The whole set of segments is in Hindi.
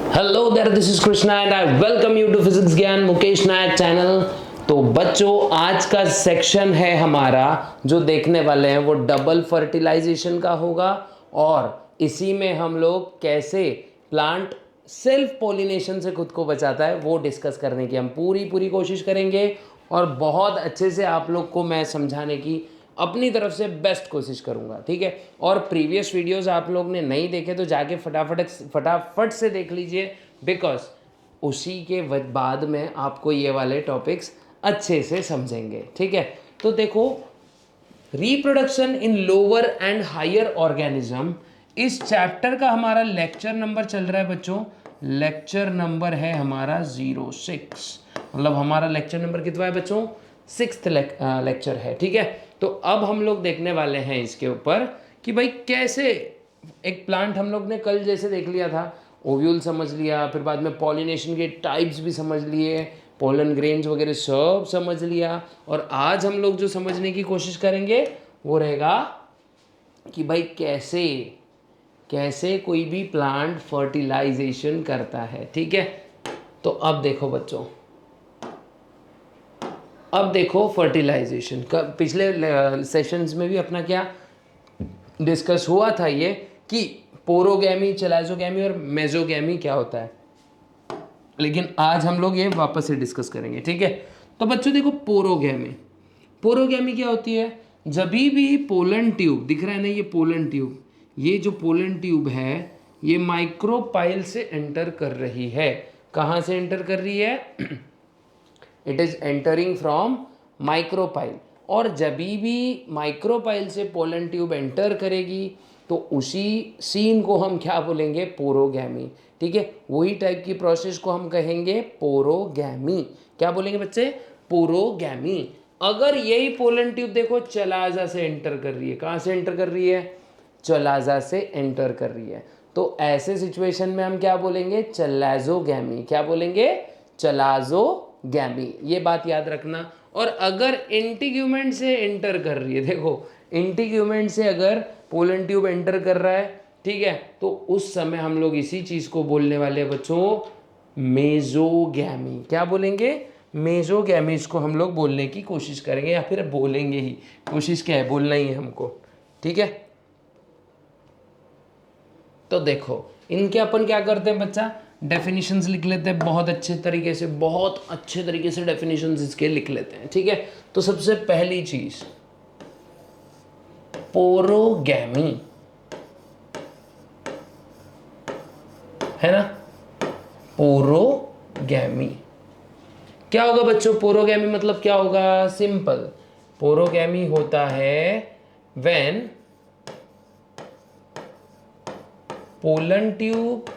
Hello there, this is Krishna and I welcome you to physics Gyan Mukesh Nayak channel. तो बच्चों, आज का सेक्शन है हमारा जो देखने वाले हैं वो डबल फर्टिलाइजेशन का होगा और इसी में हम लोग कैसे प्लांट सेल्फ पॉलिनेशन से खुद को बचाता है वो डिस्कस करने की हम पूरी कोशिश करेंगे और बहुत अच्छे से आप लोग को मैं समझाने की अपनी तरफ से बेस्ट कोशिश करूंगा, ठीक है। और प्रीवियस वीडियोस आप लोग ने नहीं देखे तो जाके फटाफट से देख लीजिए, बिकॉज उसी के बाद में आपको ये वाले टॉपिक्स अच्छे से समझेंगे, ठीक है। तो देखो, reproduction in lower and higher organism, इस चैप्टर का हमारा लेक्चर नंबर चल रहा है बच्चों। लेक्चर नंबर है हमारा 06, मतलब हमारा लेक्चर नंबर कितना है बच्चों? 6th लेक्चर है, ठीक है। तो अब हम लोग देखने वाले हैं इसके ऊपर कि भाई कैसे एक प्लांट, हम लोग ने कल जैसे देख लिया था, ओव्यूल समझ लिया, फिर बाद में पॉलिनेशन के टाइप्स भी समझ लिए, पोलन ग्रेन्स वगैरह सब समझ लिया। और आज हम लोग जो समझने की कोशिश करेंगे वो रहेगा कि भाई कैसे कैसे कोई भी प्लांट फर्टिलाइजेशन करता है, ठीक है। तो अब देखो बच्चों, अब देखो फर्टिलाइजेशन का पिछले सेशंस में भी अपना क्या डिस्कस हुआ था, ये कि पोरोगैमी, चलाजोगैमी और मेजोगैमी क्या होता है, लेकिन आज हम लोग ये वापस से डिस्कस करेंगे, ठीक है। तो बच्चों देखो, पोरोगैमी, पोरोगैमी क्या होती है? जब भी पोलन ट्यूब दिख रहा है ना, ये पोलन ट्यूब, ये जो पोलन ट्यूब है ये माइक्रोपाइल से एंटर कर रही है। कहाँ से एंटर कर रही है? It is entering from micropyle. और जब भी माइक्रोपाइल से पोलन ट्यूब एंटर करेगी तो उसी सीन को हम क्या बोलेंगे? पोरोगैमी, ठीक है। वही टाइप की प्रोसेस को हम कहेंगे पोरोगैमी। क्या बोलेंगे बच्चे? पोरोगैमी। अगर यही पोलन ट्यूब देखो चलाजा से एंटर कर रही है, कहाँ से एंटर कर रही है? चलाजा से एंटर कर रही है, तो ऐसे सिचुएशन में हम क्या बोलेंगे? चलाजोगैमी। क्या बोलेंगे? चलाजोगैमी। ये बात याद रखना। और अगर इंटीग्यूमेंट से एंटर कर रही है, देखो इंटीग्यूमेंट से अगर पोलन ट्यूब एंटर कर रहा है, ठीक है, तो उस समय हम लोग इसी चीज को बोलने वाले हैं बच्चों, मेजोगैमी। क्या बोलेंगे? मेजोगैमी। इसको हम लोग बोलने की कोशिश करेंगे या फिर बोलेंगे ही, कोशिश क्या है, बोलना ही है हमको, ठीक है। तो देखो, इनके अपन क्या करते हैं बच्चा? डेफिनेशंस लिख लेते हैं बहुत अच्छे तरीके से, बहुत अच्छे तरीके से डेफिनेशंस इसके लिख लेते हैं, ठीक है। तो सबसे पहली चीज, पोरोगैमी, है ना? पोरोगैमी क्या होगा बच्चों? पोरोगैमी मतलब क्या होगा? सिंपल, पोरोगैमी होता है when pollen tube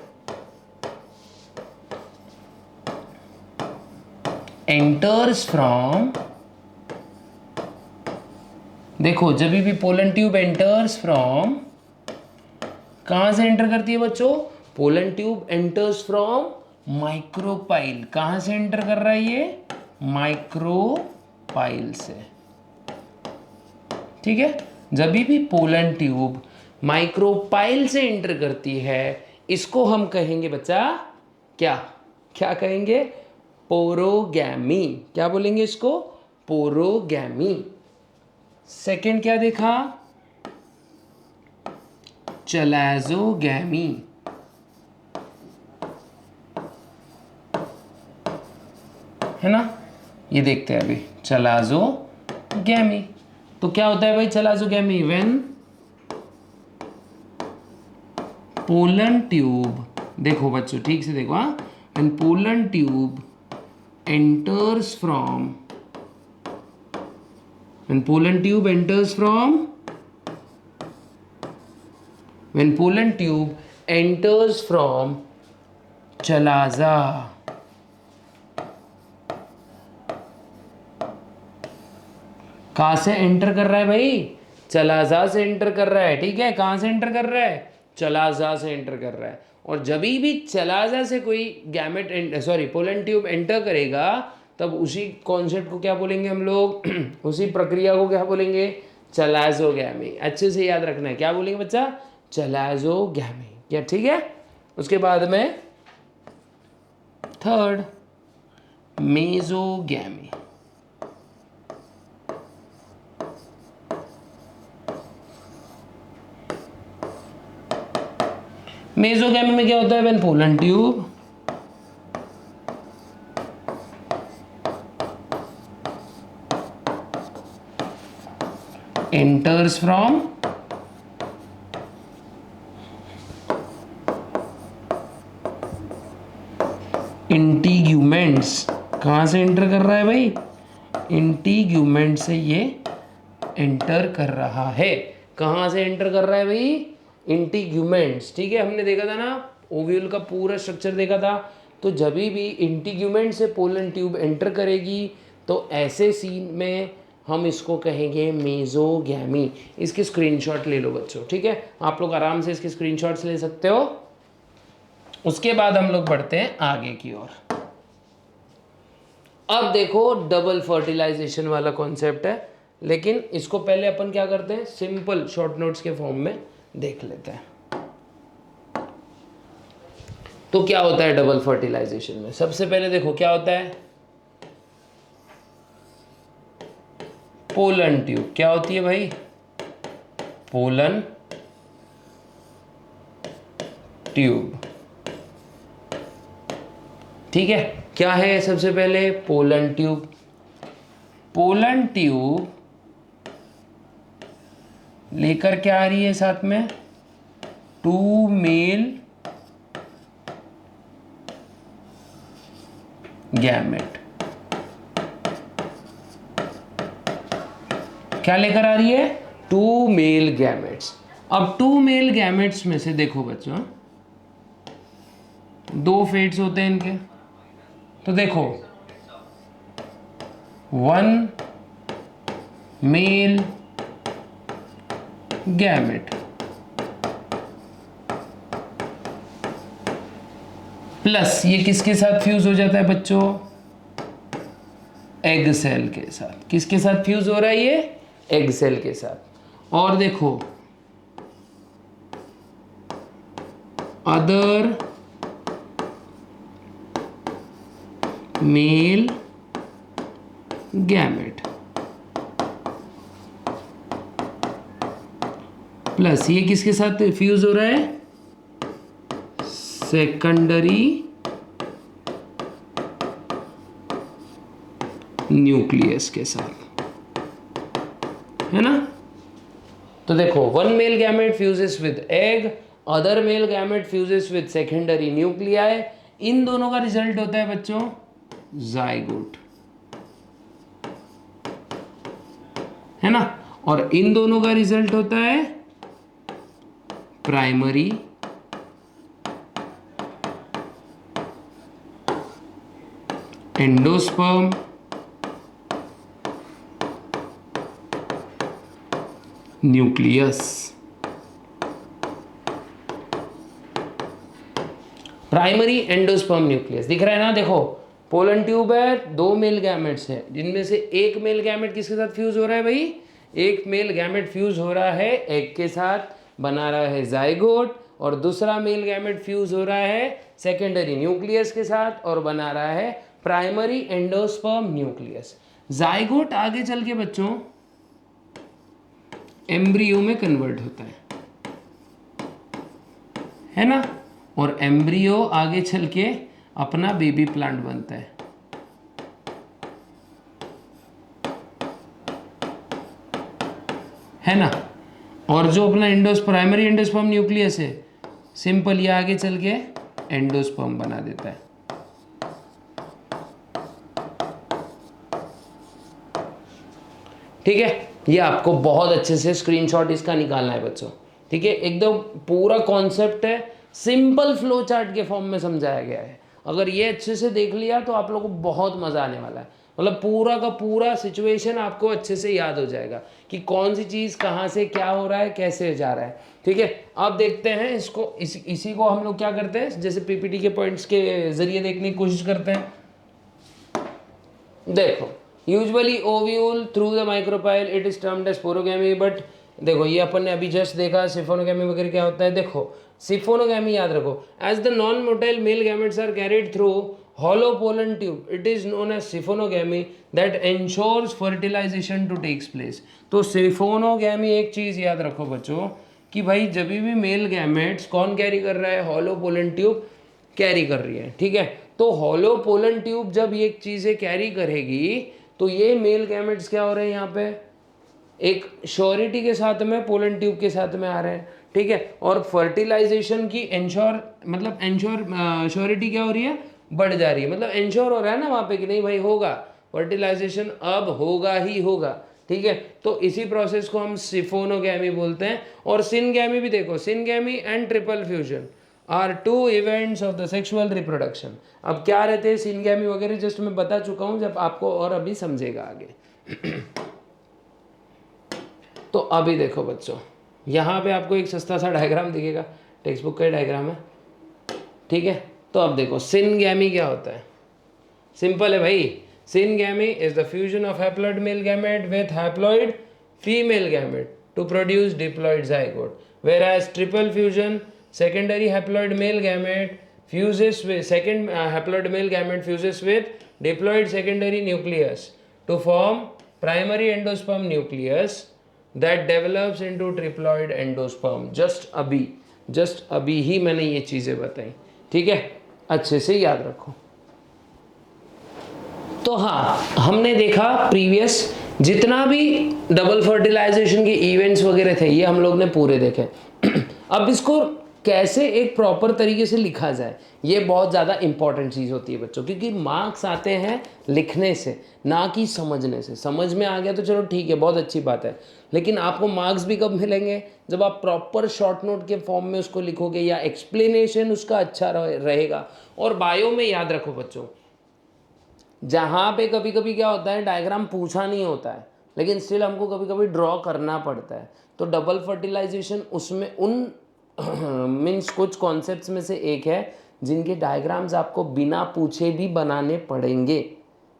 enters from, देखो जब भी पोलन ट्यूब एंटर्स फ्रॉम, कहां से एंटर करती है बच्चों? Pollen tube enters from micropyle. कहां से एंटर कर रहा है ये? माइक्रोपाइल से, ठीक है। जब भी पोलन ट्यूब माइक्रोपाइल से एंटर करती है, इसको हम कहेंगे बच्चा क्या? क्या कहेंगे? पोरोगैमी। क्या बोलेंगे इसको? पोरोगैमी। सेकंड क्या देखा? चलाजोगैमी, है ना? ये देखते हैं अभी, चलाजोगैमी। तो क्या होता है भाई चलाजोगैमी? व्हेन पोलन ट्यूब, देखो बच्चों ठीक से देखो, हाँ, when pollen tube enters from, when pollen tube enters from, when pollen tube enters from chalaza, कहाँ से एंटर कर रहा है भाई? चलाजा से एंटर कर रहा है, ठीक है। कहाँ से एंटर कर रहा है? चलाजा से एंटर कर रहा है। और जब भी चलाजा से कोई gamete, sorry, pollen tube enter करेगा, तब उसी कॉन्सेप्ट को क्या बोलेंगे हम लोग? उसी प्रक्रिया को क्या बोलेंगे? चलाजोगैमी। अच्छे से याद रखना है, क्या बोलेंगे बच्चा? चलाजोगैमी, क्या? ठीक है। उसके बाद में थर्ड मेसोगैमी। मेसोगैमी में क्या होता है? When pollen tube enters from integuments. कहाँ से एंटर कर रहा है भाई? इंटीग्यूमेंट से ये एंटर कर रहा है। कहाँ से एंटर कर रहा है भाई? इंटीग्यूमेंट्स। ठीक है, हमने देखा था ना ओव्यूल का पूरा स्ट्रक्चर देखा था। तो जब भी इंटीग्यूमेंट से पोलन ट्यूब एंटर करेगी तो ऐसे सीन में हम इसको कहेंगे मेसोगैमी। इसके स्क्रीनशॉट ले लो बच्चों, ठीक है, आप लोग आराम से इसके स्क्रीनशॉट्स ले सकते हो। उसके बाद हम लोग बढ़ते हैं आगे की ओर। अब देखो डबल फर्टिलाइजेशन वाला कॉन्सेप्ट है, लेकिन इसको पहले अपन क्या करते हैं, सिंपल शॉर्ट नोट्स के फॉर्म में देख लेते हैं। तो क्या होता है डबल फर्टिलाइजेशन में? सबसे पहले देखो क्या होता है, पोलन ट्यूब। क्या होती है भाई? Pollen tube. ठीक है, क्या है सबसे पहले? Pollen tube. पोलन ट्यूब लेकर क्या आ रही है साथ में? 2 मेल गैमेट। क्या लेकर आ रही है? 2 मेल गैमेट्स। अब 2 मेल गैमेट्स में से देखो बच्चों, 2 फेट्स होते हैं इनके। तो देखो 1 मेल गैमेट प्लस ये किसके साथ फ्यूज हो जाता है बच्चों? एग सेल के साथ। किसके साथ फ्यूज हो रहा है ये? एग सेल के साथ। और देखो अदर मेल गैमेट प्लस ये किसके साथ फ्यूज हो रहा है? सेकेंडरी न्यूक्लियस के साथ, है ना। तो देखो 1 male gamete fuses with egg, other male gamete fuses with secondary nuclei. इन दोनों का रिजल्ट होता है बच्चों जाइगोट, है ना। और इन दोनों का रिजल्ट होता है primary endosperm nucleus. Primary endosperm nucleus दिख रहा है ना। देखो पोलन ट्यूब है, 2 मेल गैमेट्स है, जिनमें से एक मेल गैमेट किसके साथ फ्यूज हो रहा है भाई? एक मेल गैमेट फ्यूज हो रहा है एग के साथ, बना रहा है जाइगोट, और दूसरा मेल गैमेट फ्यूज हो रहा है सेकेंडरी न्यूक्लियस के साथ और बना रहा है प्राइमरी एंडोस्पर्म न्यूक्लियस। जाइगोट आगे चल के बच्चों एम्ब्रियो में कन्वर्ट होता है ना। और एम्ब्रियो आगे चल के अपना बेबी प्लांट बनता है ना। और जो अपना प्राइमरी एंडोस्पर्म न्यूक्लियस है, सिंपल ये आगे चल के एंडोस्पर्म बना देता है। ठीक है, ये आपको बहुत अच्छे से स्क्रीनशॉट इसका निकालना है बच्चों। ठीक है, एकदम पूरा कॉन्सेप्ट है, सिंपल फ्लो चार्ट के फॉर्म में समझाया गया है। अगर ये अच्छे से देख लिया तो आप लोगों को बहुत मज़ा आने वाला है। मतलब पूरा का पूरा सिचुएशन आपको अच्छे से याद हो जाएगा कि कौन सी चीज़ कहाँ से क्या हो रहा है, कैसे जा रहा है। ठीक है, अब देखते हैं इसको। इसी को हम लोग क्या करते हैं, जैसे पीपीटी के पॉइंट्स के जरिए देखने की कोशिश करते हैं। देखो usually ovule through the micropyle it is termed as sporogamy, but देखो ये अपन ने अभी जस्ट देखा सिफोनोगैमी वगैरह क्या होता है। देखो सिफोनोगैमी याद रखो, as the non motile male gametes are carried through hollow pollen tube, it is known as siphonogamy that ensures fertilization to takes place. तो सिफोनोगैमी एक चीज याद रखो बच्चों कि भाई जब भी मेल गैमेट्स कौन कैरी कर रहा है, हॉलो पोलन ट्यूब कैरी कर रही है, ठीक है। तो हॉलो पोलन ट्यूब जब ये चीजें कैरी करेगी तो ये मेल गैमेट्स क्या हो रहे हैं, यहाँ पे एक श्योरिटी के साथ में पोलन ट्यूब के साथ में आ रहे हैं, ठीक है। और फर्टिलाइजेशन की श्योरिटी क्या हो रही है, बढ़ जा रही है, मतलब इंश्योर हो रहा है ना वहाँ पे कि नहीं भाई होगा फर्टिलाइजेशन, अब होगा ही होगा, ठीक है। तो इसी प्रोसेस को हम सिफोनोगैमी बोलते हैं। और सिनगैमी भी देखो, syngamy and triple fusion are two events of the sexual reproduction. अब क्या रहते हैं सिनगैमी वगैरह, जस्ट मैं बता चुका हूँ, जब आपको और अभी समझेगा आगे। तो अभी देखो बच्चों, यहाँ पे आपको एक सस्ता सा डायग्राम दिखेगा, टेक्स्ट बुक का डायग्राम है, ठीक है। तो अब देखो सिनगैमी क्या होता है, सिंपल है भाई। Syngamy is the fusion of haploid male gamete with haploid female gamete to produce diploid zygote, whereas triple fusion secondary haploid male gamete fuses with haploid male gamete fuses with diploid secondary nucleus to form primary endosperm nucleus that develops into triploid endosperm। Just अभी ही मैंने ये चीजें बताई, ठीक है, अच्छे से याद रखो। तो हाँ, हमने देखा प्रीवियस जितना भी डबल फर्टिलाइजेशन के इवेंट्स वगैरह थे ये हम लोग ने पूरे देखे। अब इसको कैसे एक प्रॉपर तरीके से लिखा जाए, ये बहुत ज़्यादा इंपॉर्टेंट चीज़ होती है बच्चों, क्योंकि मार्क्स आते हैं लिखने से ना कि समझने से। समझ में आ गया तो चलो ठीक है, बहुत अच्छी बात है, लेकिन आपको मार्क्स भी कब मिलेंगे, जब आप प्रॉपर शॉर्ट नोट के फॉर्म में उसको लिखोगे या एक्सप्लेनेशन उसका अच्छा रहेगा। और बायो में याद रखो बच्चों, जहाँ पे कभी कभी क्या होता है, डायग्राम पूछा नहीं होता है लेकिन स्टिल हमको कभी कभी ड्रॉ करना पड़ता है, तो डबल फर्टिलाइजेशन उसमें उन मीन्स कुछ कॉन्सेप्ट्स में से एक है जिनके डायग्राम्स आपको बिना पूछे भी बनाने पड़ेंगे,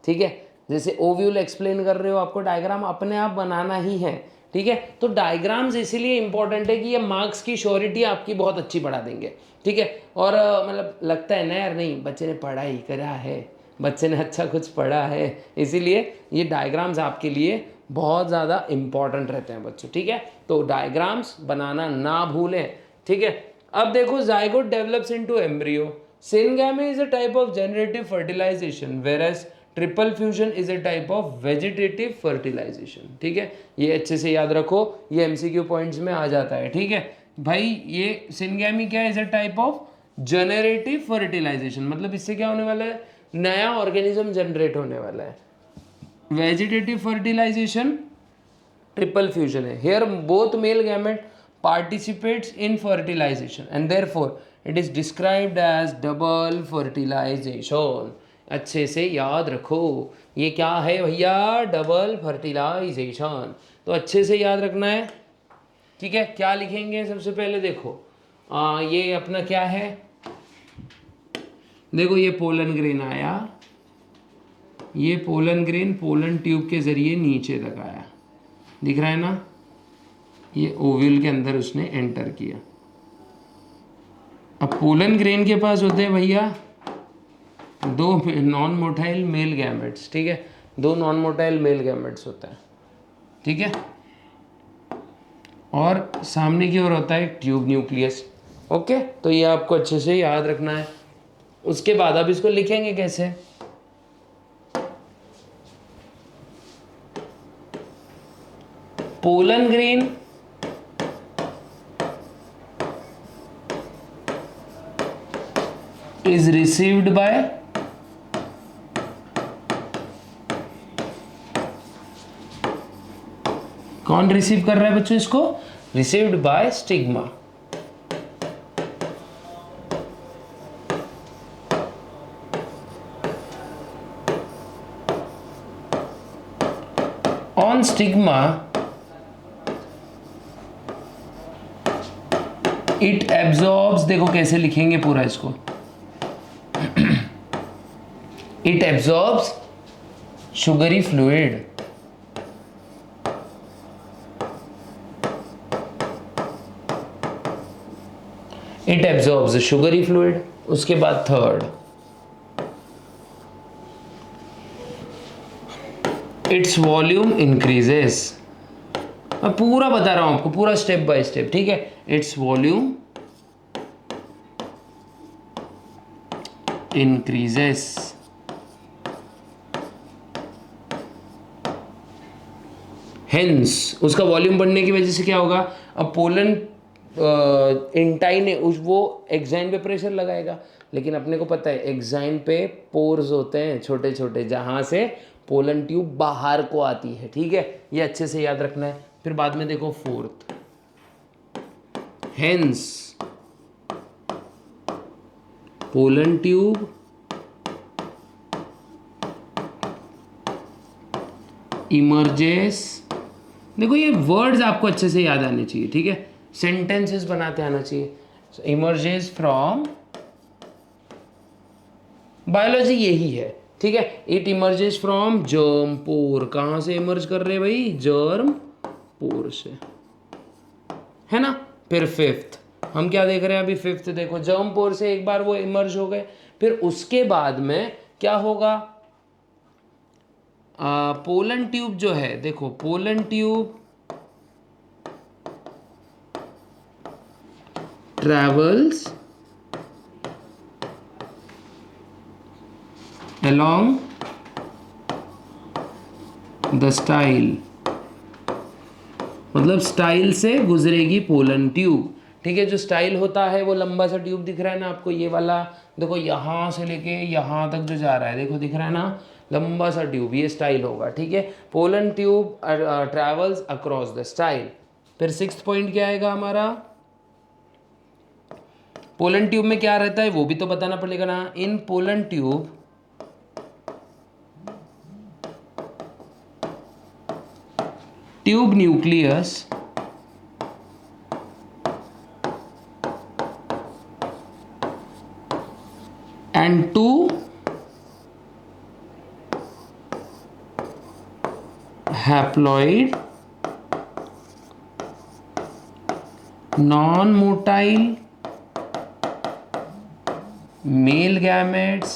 ठीक है। जैसे ओव्यूल एक्सप्लेन कर रहे हो, आपको डायग्राम अपने आप बनाना ही है, ठीक है। तो डायग्राम्स इसीलिए इंपॉर्टेंट है कि ये मार्क्स की श्योरिटी आपकी बहुत अच्छी बढ़ा देंगे, ठीक है। और मतलब लगता है ना यार, नहीं बच्चे ने पढ़ाई करा है, बच्चे ने अच्छा कुछ पढ़ा है, इसीलिए ये डायग्राम्स आपके लिए बहुत ज़्यादा इंपॉर्टेंट रहते हैं बच्चों, ठीक है। तो डायग्राम्स बनाना ना भूलें, ठीक है। अब देखो zygote develops into embryo, syngamy is a type of generative fertilisation whereas triple fusion is a type of vegetative fertilisation, ठीक है। ये अच्छे से याद रखो, ये एमसीक्यू पॉइंट्स में आ जाता है, ठीक है भाई। ये सिनगैमी क्या is a type of generative fertilisation, मतलब इससे क्या होने वाला है, नया ऑर्गेनिज्म जनरेट होने वाला है। वेजिटेटिव फर्टिलाइजेशन ट्रिपल फ्यूजन है, here both male gamete participates in fertilization and therefore it is described as double fertilization। अच्छे से याद रखो, ये क्या है भैया, डबल फर्टिलाइजेशन, तो अच्छे से याद रखना है, ठीक है। क्या लिखेंगे सबसे पहले देखो, ये अपना क्या है, देखो ये पोलन ग्रेन आया, ये पोलन ग्रेन पोलन ट्यूब के जरिए नीचे लगाया, दिख रहा है ना, ये ओव्यूल के अंदर उसने एंटर किया। अब पोलन ग्रेन के पास होते हैं भैया दो नॉन मोटाइल मेल गैमेट्स, ठीक है, दो नॉन मोटाइल मेल गैमेट्स होता है, ठीक है। और सामने की ओर होता है ट्यूब न्यूक्लियस, ओके। तो ये आपको अच्छे से याद रखना है। उसके बाद अब इसको लिखेंगे कैसे, pollen grain is received by कौन रिसीव कर रहा है बच्चों इसको, received by stigma, on stigma it absorbs, देखो कैसे लिखेंगे पूरा इसको, it absorbs sugary fluid, it absorbs the sugary fluid। उसके बाद थर्ड इट्स वॉल्यूम इंक्रीजेस। मैं पूरा बता रहा हूं आपको, पूरा स्टेप बाय स्टेप, ठीक है। इट्स वॉल्यूम इंक्रीजेस, हेंस उसका वॉल्यूम बढ़ने की वजह से क्या होगा, अब पोलन इंटाइन है वो एक्साइन पे प्रेशर लगाएगा, लेकिन अपने को पता है एक्साइन पे पोर्स होते हैं छोटे छोटे, जहां से पोलन ट्यूब बाहर को आती है, ठीक है। ये अच्छे से याद रखना है। फिर बाद में देखो fourth, hence pollen tube emerges. देखो ये वर्ड्स आपको अच्छे से याद आने चाहिए, ठीक है, सेंटेंसेस बनाते आना चाहिए। इमर्जेस फ्रॉम, बायोलॉजी यही है, ठीक है। इट इमर्जेस फ्रॉम जर्म पोर। कहां से इमर्ज कर रहे हैं भाई, जर्म पोर से, है ना। फिर फिफ्थ हम क्या देख रहे हैं अभी, फिफ्थ देखो, जर्म पोर से एक बार वो इमर्ज हो गए, फिर उसके बाद में क्या होगा, पोलन ट्यूब जो है, देखो pollen tube travels along the style, मतलब स्टाइल से गुजरेगी पोलन ट्यूब, ठीक है। जो स्टाइल होता है वो लंबा सा ट्यूब दिख रहा है ना आपको, ये वाला देखो, यहाँ से लेके यहाँ तक जो जा रहा है, देखो दिख रहा है ना, लंबा सा ट्यूब, ये स्टाइल होगा, ठीक है। Pollen tube travels across the style. फिर सिक्स्थ पॉइंट क्या आएगा हमारा, पोलन ट्यूब में क्या रहता है वो भी तो बताना पड़ेगा ना। In pollen tube tube nucleus and two haploid non-motile male gametes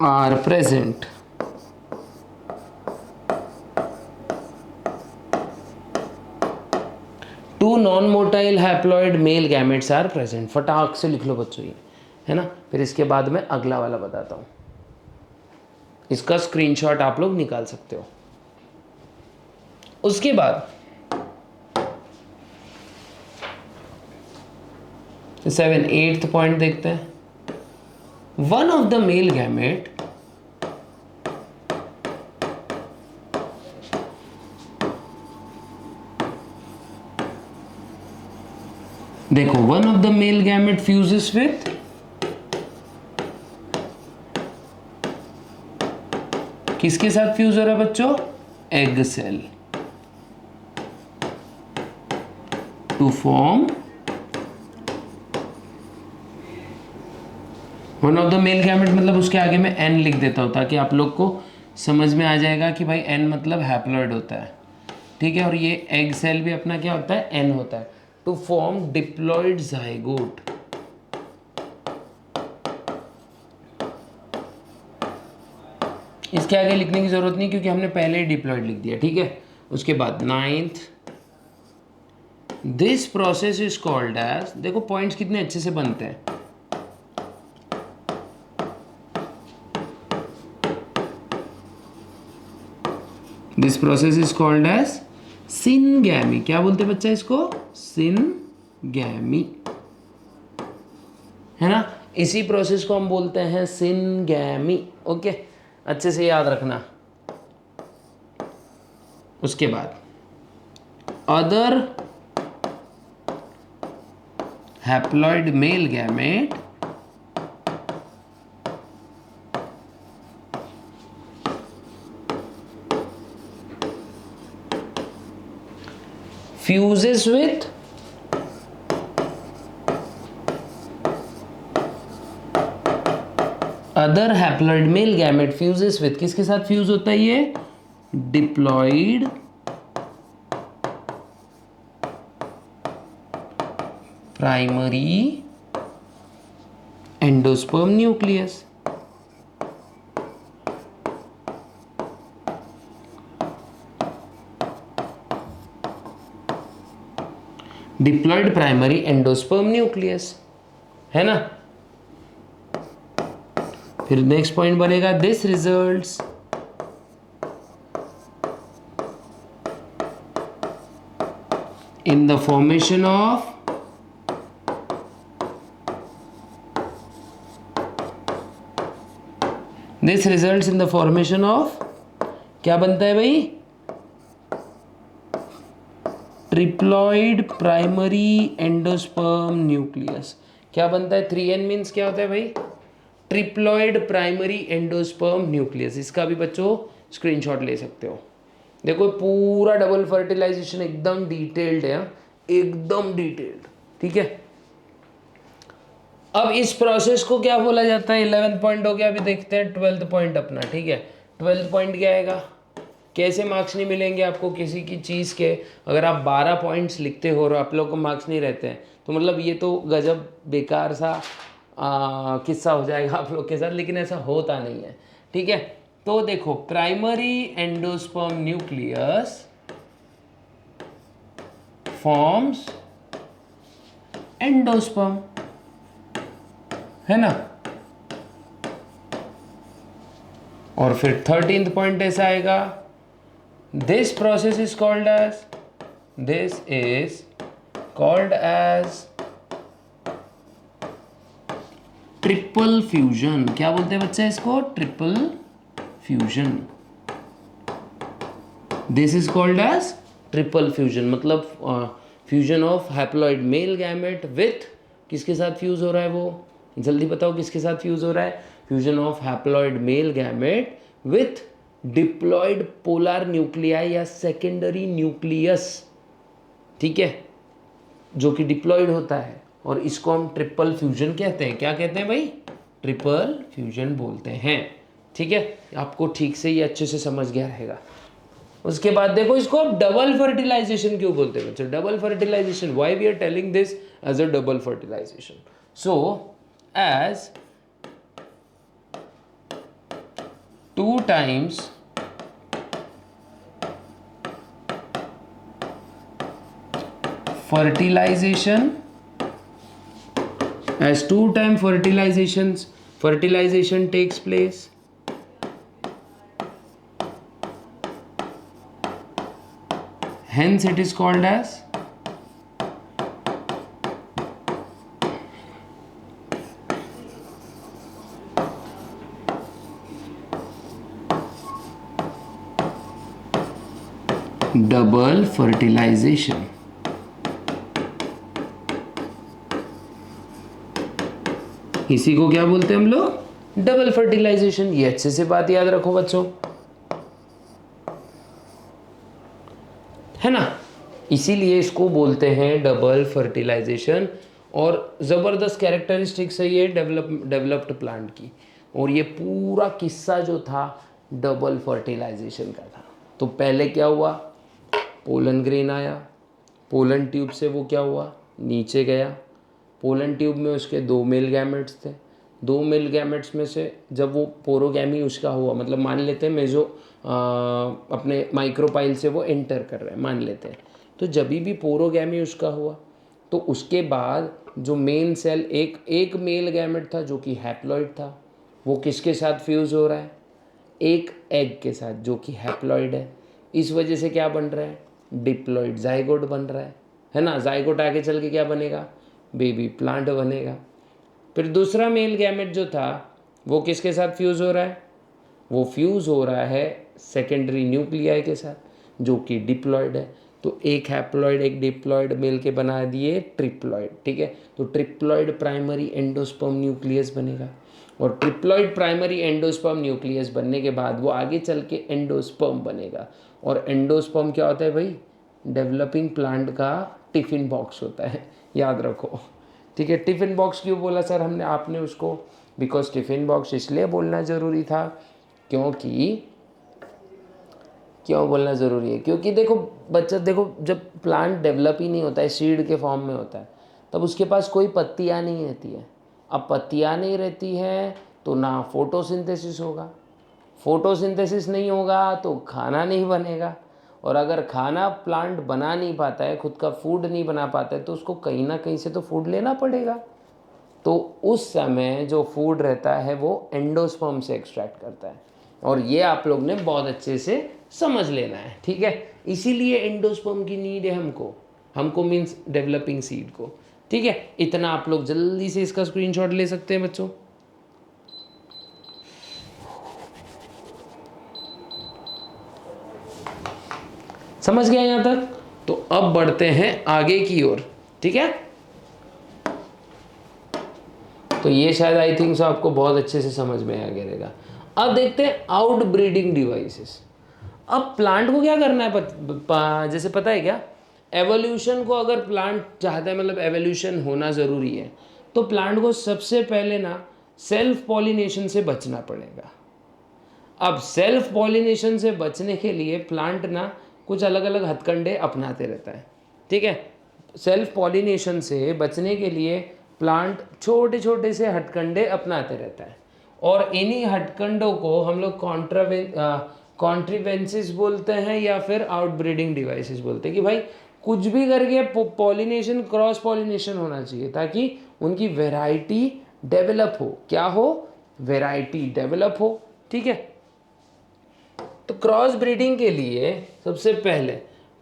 are present. Two non motile haploid male gametes are present. फटाक से लिख लो बच्चों ये, है ना। फिर इसके बाद में अगला वाला बताता हूँ, इसका स्क्रीनशॉट आप लोग निकाल सकते हो। उसके बाद 8th पॉइंट देखते हैं। One of the male gamete देखो, one of the male gamete fuses with किसके साथ फ्यूज हो रहा है बच्चों, egg cell, to form one of the male gamete, मतलब उसके आगे मैं एन लिख देता हूं ताकि आप लोग को समझ में आ जाएगा कि भाई एन मतलब हैप्लॉइड होता है, ठीक है। और ये एग सेल भी अपना क्या होता है, एन होता है। टू फॉर्म डिप्लॉइड जाइगोट, इसके आगे लिखने की जरूरत नहीं क्योंकि हमने पहले ही डिप्लॉइड लिख दिया, ठीक है। उसके बाद 9th, this process is called as, देखो पॉइंट्स कितने अच्छे से बनते हैं। This process is called as syngamy. क्या बोलते हैं बच्चा इसको, सिनगैमी, है ना। इसी प्रोसेस को हम बोलते हैं सिनगैमी, ओके, अच्छे से याद रखना। उसके बाद other haploid male gamete fuses with other haploid male gamete fuses with, किसके साथ फ्यूज होता है ये, diploid primary endosperm nucleus. Diploid primary endosperm nucleus, है ना। फिर नेक्स्ट पॉइंट बनेगा this results in the formation of this results in the formation of, क्या बनता है भाई, ट्रिप्लॉइड प्राइमरी एंडोस्पर्म न्यूक्लियस। क्या बनता है, 3N मीन्स क्या होता है भाई, ट्रिप्लॉइड प्राइमरी एंडोस्पर्म न्यूक्लियस। इसका भी बच्चों स्क्रीनशॉट ले सकते हो। देखो पूरा डबल फर्टिलाइजेशन एकदम डिटेल्ड है, एकदम डिटेल्ड, ठीक है। अब इस प्रोसेस को क्या बोला जाता है, 11th पॉइंट हो गया। अभी देखते हैं 12th पॉइंट अपना, ठीक है। 12th पॉइंट क्या आएगा, कैसे मार्क्स नहीं मिलेंगे आपको किसी की चीज़ के, अगर आप 12 पॉइंट्स लिखते हो और आप लोग को मार्क्स नहीं रहते हैं, तो मतलब ये तो गजब बेकार सा किस्सा हो जाएगा आप लोग के साथ, लेकिन ऐसा होता नहीं है, ठीक है। तो देखो primary endosperm nucleus forms endosperm, है ना। और फिर 13th पॉइंट ऐसा आएगा, this process is called as, this is called as triple fusion. क्या बोलते हैं बच्चे इसको, triple fusion. This is called as triple fusion, मतलब fusion of haploid male gamete with, किसके साथ फ्यूज हो रहा है, वो जल्दी बताओ किसके साथ फ्यूज हो रहा है, fusion of haploid male gamete with diploid polar nuclei या सेकेंडरी न्यूक्लियस, ठीक है, जो कि डिप्लॉयड होता है। और इसको हम ट्रिपल फ्यूजन कहते हैं। क्या कहते हैं भाई, ट्रिपल फ्यूजन बोलते हैं, ठीक है। आपको ठीक से ये अच्छे से समझ गया रहेगा। उसके बाद देखो इसको अब डबल फर्टिलाइजेशन क्यों बोलते हैं बच्चों, double fertilisation, why we are telling this as a double fertilisation. So as 2 times fertilization, as 2 time fertilization takes place, hence it is called as double fertilisation. इसी को क्या बोलते हैं हम लोग, डबल फर्टिलाइजेशन। ये अच्छे से बात याद रखो बच्चों, है ना। इसीलिए इसको बोलते हैं डबल फर्टिलाइजेशन। और ज़बरदस्त कैरेक्टरिस्टिक्स है ये डेवलप्ड प्लांट की। और ये पूरा किस्सा जो था डबल फर्टिलाइजेशन का था। तो पहले क्या हुआ, पोलन ग्रेन आया, पोलन ट्यूब से वो क्या हुआ, नीचे गया। पोलन ट्यूब में उसके 2 मेल गैमेट्स थे। 2 मेल गैमेट्स में से जब वो पोरोगैमी उसका हुआ, मतलब मान लेते हैं मेजो अपने माइक्रोपाइल से वो एंटर कर रहे हैं, मान लेते हैं। तो जब भी पोरोगैमी उसका हुआ, तो उसके बाद जो मेन सेल, एक मेल गैमेट था जो कि हैप्लॉइड था, वो किसके साथ फ्यूज़ हो रहा है, एक एग के साथ जो कि हैप्लॉइड है। इस वजह से क्या बन रहा है, डिप्लॉइड जाइगोट बन रहा है ना। जाइगोट आगे चल के क्या बनेगा, बेबी प्लांट बनेगा। फिर दूसरा मेल गैमेट जो था वो किसके साथ फ्यूज़ हो रहा है, वो फ्यूज़ हो रहा है सेकेंडरी न्यूक्लियाई के साथ जो कि डिप्लॉइड है। तो एक हैप्लॉइड एक डिप्लॉइड मिल के बना दिए ट्रिप्लॉइड, ठीक है। तो ट्रिप्लॉइड प्राइमरी एंडोस्पर्म न्यूक्लियस बनेगा। और ट्रिप्लॉइड प्राइमरी एंडोस्पर्म न्यूक्लियस बनने के बाद वो आगे चल के एंडोस्पर्म बनेगा। और एंडोस्पर्म क्या होता है भाई, डेवलपिंग प्लांट का टिफ़िन बॉक्स होता है, याद रखो, ठीक है। टिफ़िन बॉक्स क्यों बोला सर हमने आपने उसको, बिकॉज टिफ़िन बॉक्स इसलिए बोलना ज़रूरी था क्यों बोलना ज़रूरी है, क्योंकि देखो बच्चा, देखो जब प्लांट डेवलप ही नहीं होता है, सीड के फॉर्म में होता है, तब उसके पास कोई पत्तियाँ नहीं रहती है। अब पत्तियाँ नहीं रहती हैं तो ना फोटोसिंथेसिस होगा, फोटोसिंथेसिस नहीं होगा तो खाना नहीं बनेगा, और अगर खाना प्लांट बना नहीं पाता है, खुद का फूड नहीं बना पाता है, तो उसको कहीं ना कहीं से तो फूड लेना पड़ेगा। तो उस समय जो फूड रहता है वो एंडोस्पर्म से एक्सट्रैक्ट करता है, और ये आप लोग ने बहुत अच्छे से समझ लेना है, ठीक है। इसीलिए एंडोस्पर्म की नीड है हमको मीन्स डेवलपिंग सीड को, ठीक है। इतना आप लोग जल्दी से इसका स्क्रीनशॉट ले सकते हैं बच्चों। समझ गया यहां तक? तो अब बढ़ते हैं आगे की ओर, ठीक है। तो ये शायद आई थिंक सो आपको बहुत अच्छे से समझ में आ गया रहेगा। अब देखते हैं आउट ब्रीडिंग डिवाइसेस। अब प्लांट को क्या करना है, जैसे पता है क्या, एवोल्यूशन को अगर प्लांट चाहता है, मतलब एवोल्यूशन होना ज़रूरी है, तो प्लांट को सबसे पहले ना सेल्फ पॉलिनेशन से बचना पड़ेगा। अब सेल्फ पॉलिनेशन से बचने के लिए प्लांट ना कुछ अलग अलग हथकंडे अपनाते रहता है, ठीक है। सेल्फ पॉलिनेशन से बचने के लिए प्लांट छोटे छोटे से हथकंडे अपनाते रहता है, और इन्हीं हथकंडों को हम लोग कॉन्ट्रीवेंसिस बोलते हैं या फिर आउटब्रीडिंग डिवाइसेस बोलते हैं। कि भाई कुछ भी करके पॉलिनेशन, क्रॉस पॉलिनेशन होना चाहिए ताकि उनकी वैरायटी डेवलप हो। क्या हो? वैरायटी डेवलप हो, ठीक है। तो क्रॉस ब्रीडिंग के लिए सबसे पहले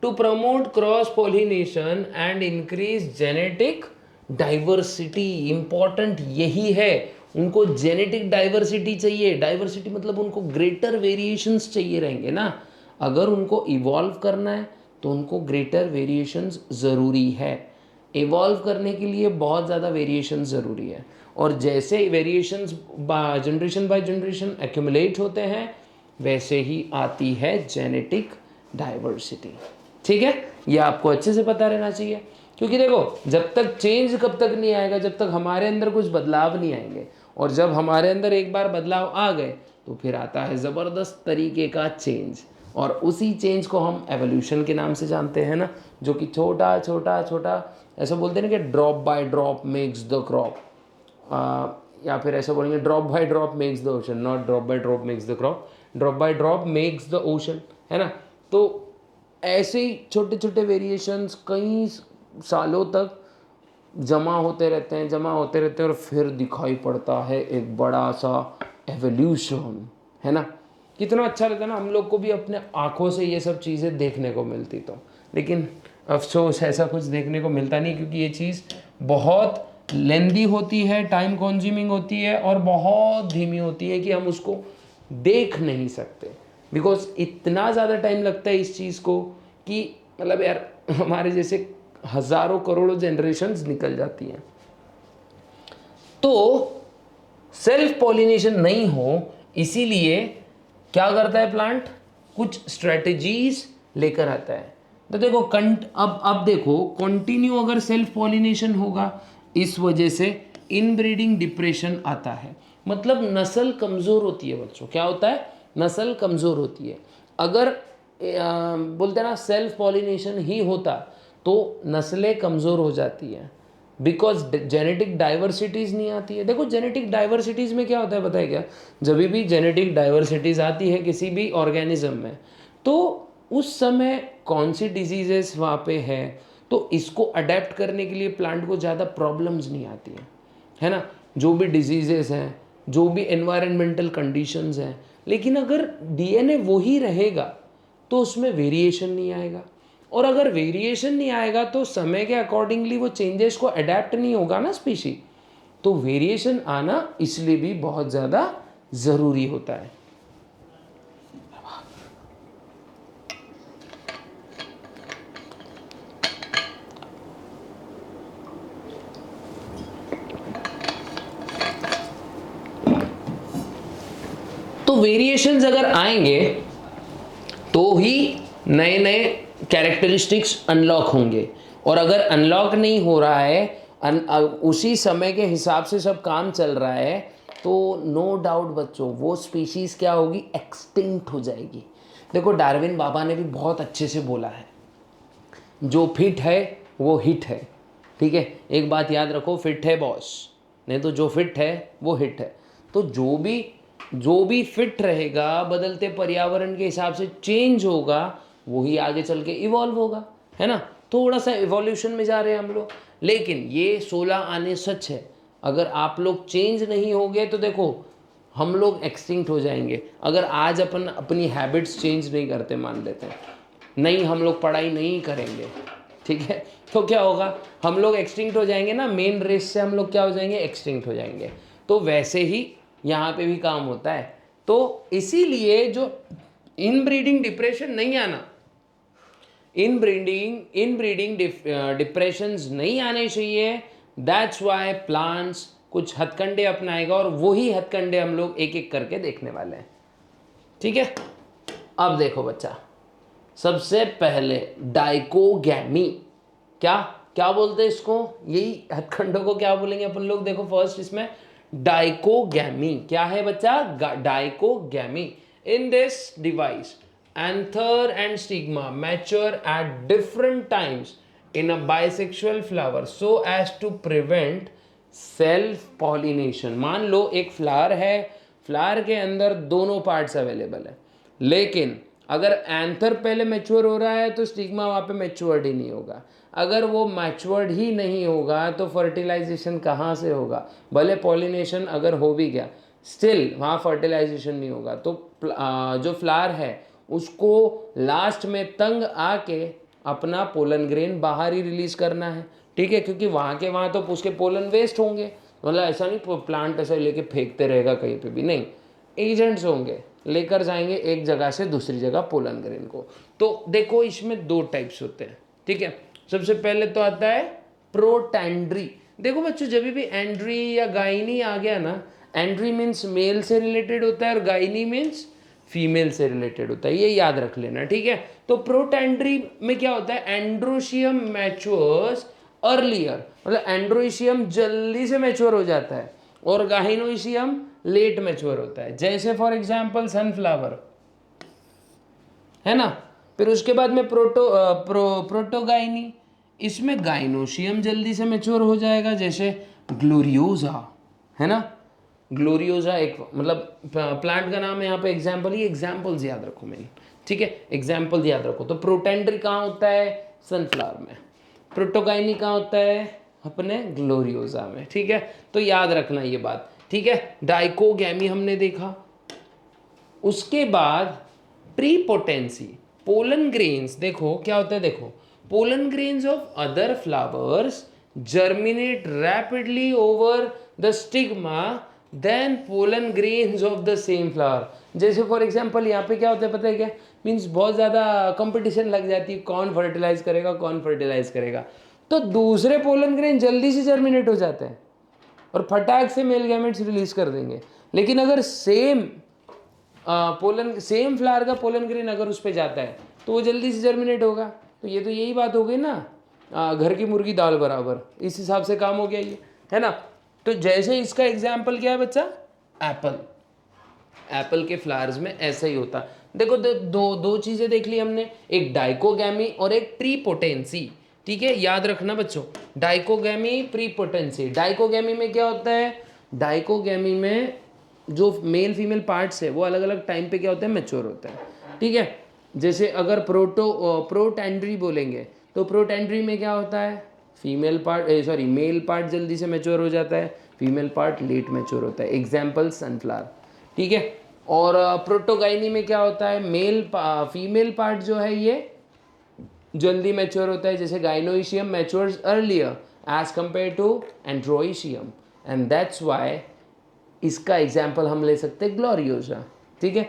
to promote cross pollination and increase genetic diversity, important यही है। उनको जेनेटिक डाइवर्सिटी चाहिए। डाइवर्सिटी मतलब उनको ग्रेटर वेरिएशंस चाहिए रहेंगे ना। अगर उनको इवॉल्व करना है तो उनको ग्रेटर वेरिएशंस ज़रूरी है। इवॉल्व करने के लिए बहुत ज़्यादा वेरिएशन ज़रूरी है, और जैसे variations generation by generation accumulate होते हैं वैसे ही आती है जेनेटिक डाइवर्सिटी, ठीक है। ये आपको अच्छे से पता रहना चाहिए, क्योंकि देखो जब तक चेंज कब तक नहीं आएगा, जब तक हमारे अंदर कुछ बदलाव नहीं आएंगे। और जब हमारे अंदर एक बार बदलाव आ गए तो फिर आता है ज़बरदस्त तरीके का चेंज, और उसी चेंज को हम एवोल्यूशन के नाम से जानते हैं ना, जो कि छोटा छोटा छोटा, ऐसा बोलते हैं ना कि drop by drop makes the crop, या फिर ऐसा बोलेंगे drop by drop makes the ocean, not drop by drop makes the crop, drop by drop makes the ocean, है ना। तो ऐसे ही छोटे छोटे वेरिएशंस कई सालों तक जमा होते रहते हैं, जमा होते रहते हैं, और फिर दिखाई पड़ता है एक बड़ा सा एवोल्यूशन, है ना। कितना अच्छा लगता है ना हम लोग को भी अपने आँखों से ये सब चीज़ें देखने को मिलती तो। लेकिन अफसोस ऐसा कुछ देखने को मिलता नहीं, क्योंकि ये चीज़ बहुत लेंदी होती है, टाइम कंज्यूमिंग होती है, और बहुत धीमी होती है कि हम उसको देख नहीं सकते। बिकॉज इतना ज़्यादा टाइम लगता है इस चीज़ को कि मतलब यार हमारे जैसे हज़ारों करोड़ों जनरेशन्स निकल जाती हैं। तो सेल्फ पॉलिनेशन नहीं हो, इसीलिए क्या करता है प्लांट, कुछ स्ट्रेटजीज लेकर आता है। तो देखो अब देखो कंटिन्यू अगर सेल्फ पॉलिनेशन होगा, इस वजह से इनब्रीडिंग डिप्रेशन आता है, मतलब नस्ल कमज़ोर होती है बच्चों। क्या होता है? नस्ल कमज़ोर होती है। अगर बोलते हैं ना सेल्फ पॉलिनेशन ही होता तो नस्लें कमज़ोर हो जाती हैं, बिकॉज जेनेटिक डाइवर्सिटीज़ नहीं आती है। देखो जेनेटिक डाइवर्सिटीज़ में क्या होता है पता है क्या, जब भी जेनेटिक डाइवर्सिटीज़ आती है किसी भी ऑर्गेनिज्म में, तो उस समय कौन सी डिजीजेस वहाँ पे है, तो इसको अडेप्ट करने के लिए प्लांट को ज़्यादा प्रॉब्लम्स नहीं आती है ना। जो भी डिजीजेस हैं, जो भी एनवायरमेंटल कंडीशंस हैं, लेकिन अगर डीएनए वही रहेगा तो उसमें वेरिएशन नहीं आएगा, और अगर वेरिएशन नहीं आएगा तो समय के अकॉर्डिंगली वो चेंजेस को अडेप्ट नहीं होगा ना स्पीशी। तो वेरिएशन आना इसलिए भी बहुत ज़्यादा ज़रूरी होता है। तो वेरिएशंस अगर आएंगे तो ही नए नए कैरेक्टरिस्टिक्स अनलॉक होंगे, और अगर अनलॉक नहीं हो रहा है, उसी समय के हिसाब से सब काम चल रहा है, तो नो डाउट बच्चों वो स्पीशीज़ क्या होगी, एक्सटिंक्ट हो जाएगी। देखो डार्विन बाबा ने भी बहुत अच्छे से बोला है, जो फिट है वो हिट है, ठीक है। एक बात याद रखो, फिट है बॉस, नहीं तो जो फिट है वो हिट है। तो जो भी फिट रहेगा, बदलते पर्यावरण के हिसाब से चेंज होगा, वही आगे चल के इवॉल्व होगा, है ना। थोड़ा सा इवोल्यूशन में जा रहे हैं हम लोग, लेकिन ये 16 आने सच है। अगर आप लोग चेंज नहीं होंगे तो देखो हम लोग एक्सटिंक्ट हो जाएंगे। अगर आज अपन अपनी हैबिट्स चेंज नहीं करते, मान लेते हैं नहीं हम लोग पढ़ाई नहीं करेंगे, ठीक है, तो क्या होगा, हम लोग एक्सटिंक्ट हो जाएंगे ना, मेन रेस से हम लोग क्या हो जाएंगे, एक्सटिंक्ट हो जाएंगे। तो वैसे ही यहाँ पे भी काम होता है। तो इसीलिए जो इनब्रीडिंग डिप्रेशन नहीं आना, इनब्रीडिंग डिप्रेशंस नहीं आने चाहिए। दैट्स वाई प्लांट्स कुछ हथकंडे अपनाएगा और वही हथकंडे हम लोग एक एक करके देखने वाले हैं, ठीक है। अब देखो बच्चा, सबसे पहले डाइकोगैमी, क्या क्या बोलते हैं इसको, यही हथकंडों को क्या बोलेंगे अपन लोग, देखो फर्स्ट इसमें डाइकोगैमी क्या है बच्चा, dichogamy. In this device anther and stigma mature at different times in a bisexual flower so as to prevent self pollination। मान लो एक फ्लावर है, फ्लावर के अंदर दोनों पार्ट्स अवेलेबल है, लेकिन अगर एंथर पहले मैच्योर हो रहा है तो स्टिग्मा वहाँ पे मैच्योर्ड ही नहीं होगा। अगर वो मैच्योर्ड ही नहीं होगा तो फर्टिलाइजेशन कहाँ से होगा, भले पॉलिनेशन अगर हो भी गया स्टिल वहाँ फर्टिलाइजेशन नहीं होगा। तो जो फ्लावर है उसको लास्ट में तंग आके अपना पोलन ग्रेन बाहर ही रिलीज करना है, ठीक है, क्योंकि वहाँ के वहाँ तो उसके पोलन वेस्ट होंगे, मतलब ऐसा नहीं प्लांट ऐसा लेके फेंकते रहेगा कहीं पे भी, नहीं, एजेंट्स होंगे लेकर जाएंगे एक जगह से दूसरी जगह पोलन ग्रेन को। तो देखो इसमें दो टाइप्स होते हैं, ठीक है। सबसे पहले तो आता है प्रोटैंड्री। देखो बच्चों जब भी एंड्री या गाइनी आ गया ना, एंड्री मीन्स मेल से रिलेटेड होता है और गाइनी मीन्स फीमेल से रिलेटेड होता है, ये याद रख लेना, ठीक है। तो प्रोटैंड्री में क्या होता है, एंड्रोशियम मैच्योर्स अर्लियर, मतलब एंड्रोशियम जल्दी से मैच्योर हो जाता है और गाइनोशियम लेट मैच्योर होता है। जैसे फॉर एग्जांपल सनफ्लावर है ना, फिर उसके बाद में प्रोटोगाइनी, इसमें गाइनोशियम जल्दी से मैच्योर हो जाएगा, जैसे ग्लोरियोजा है ना, ग्लोरियोजा एक मतलब प्लांट का नाम है, यहाँ पे एग्जाम्पल ही एग्जाम्पल्स याद रखो मैंने, ठीक है, एग्जाम्पल्स याद रखो। तो प्रोटेंड्री कहाँ होता है, सनफ्लावर में, प्रोटोगाइनी कहाँ होता है, अपने ग्लोरियोजा में, ठीक है। तो याद रखना ये बात, ठीक है। डाइकोगैमी हमने देखा, उसके बाद प्रीपोटेंसी, पोलन ग्रेन्स, देखो क्या होता है, देखो pollen grains of other flowers germinate rapidly over the stigma then pollen grains of the same flower. जैसे फॉर एग्जांपल यहाँ पे क्या होता है पता है क्या, मीन्स बहुत ज़्यादा कंपटीशन लग जाती है, कौन फर्टिलाइज करेगा कौन फर्टिलाइज करेगा, तो दूसरे पोलन ग्रेन जल्दी से जर्मिनेट हो जाते हैं और फटाक से मेल गैमेट्स रिलीज कर देंगे। लेकिन अगर सेम फ्लावर का पोलन ग्रेन अगर उस पर जाता है तो वो जल्दी से जर्मिनेट होगा। तो ये तो यही बात हो गई ना, घर की मुर्गी दाल बराबर, इस हिसाब से काम हो गया ये, है ना। तो जैसे इसका एग्जाम्पल क्या है बच्चा, एप्पल, एप्पल के फ्लावर्स में ऐसा ही होता। देखो दो चीज़ें देख ली हमने, एक डाइकोगैमी और एक प्रीपोटेंसी, ठीक है, याद रखना बच्चों, डाइकोगैमी प्रीपोटेंसी। डाइकोगैमी में क्या होता है, डाइकोगैमी में जो मेल फीमेल पार्ट्स है वो अलग अलग टाइम पे क्या होता है, मैच्योर होता है, ठीक है। जैसे अगर प्रोटैंड्री बोलेंगे तो प्रोटैंड्री में क्या होता है, फीमेल पार्ट मेल पार्ट जल्दी से मैच्योर हो जाता है, फीमेल पार्ट लेट मैच्योर होता है, एग्जाम्पल सनफ्लावर, ठीक है। और प्रोटोगाइनी में क्या होता है, फीमेल पार्ट जो है ये जल्दी मैच्योर होता है, जैसे gynoecium matures earlier as compare to androecium, and that's why इसका एग्जाम्पल हम ले सकते हैं ग्लोरियोसा, ठीक है।